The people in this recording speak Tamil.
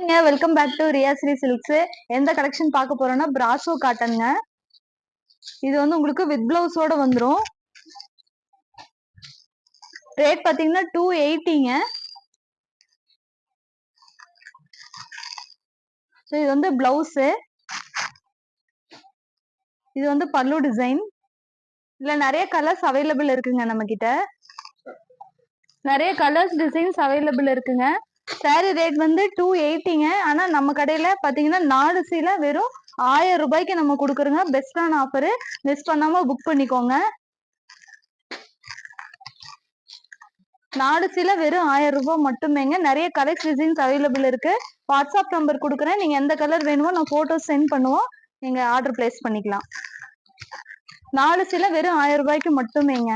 ஹாய்ங்க, welcome back to Riyasri silks. எந்த கலெக்ஷன் பார்க்க போறோம்னா பிராசோ காட்டனுங்க. இது வந்து உங்களுக்கு வித் பிளவுஸோட வந்துரும். ரேட் பாத்தீங்கன்னா 280ங்க. இது வந்து பிளவுஸ், இது வந்து பல்லு டிசைன். இதுல நிறைய கலர்ஸ் அவைலபிள் இருக்குங்க. நம்ம கிட்ட நிறைய கலர்ஸ் டிசைன்ஸ் அவைலபிள் இருக்குங்க. சாரி ரேட் வந்து 280ங்க. ஆனா நம்ம கடையில பாத்தீங்கன்னா 4 சீலை வெறும் 1000 ரூபாய்க்கு நம்ம கொடுக்குறோங்க. பெஸ்டான ஆஃபர், மிஸ் பண்ணாம புக் பண்ணிக்கோங்க. 4 சீலை வெறும் 1000 ரூபாய் மட்டுமேங்க. நிறைய கலர் டிசைன்ஸ் அவைலபிள் இருக்கு. வாட்ஸ்அப் நம்பர் கொடுக்குறேன். நீங்க எந்த கலர் வேணுமோ நான் போட்டோ சென்ட் பண்ணுவோம். நீங்க ஆர்டர் பிளேஸ் பண்ணிக்கலாம். 4 சீலை வெறும் 1000 ரூபாய்க்கு மட்டுமேங்க.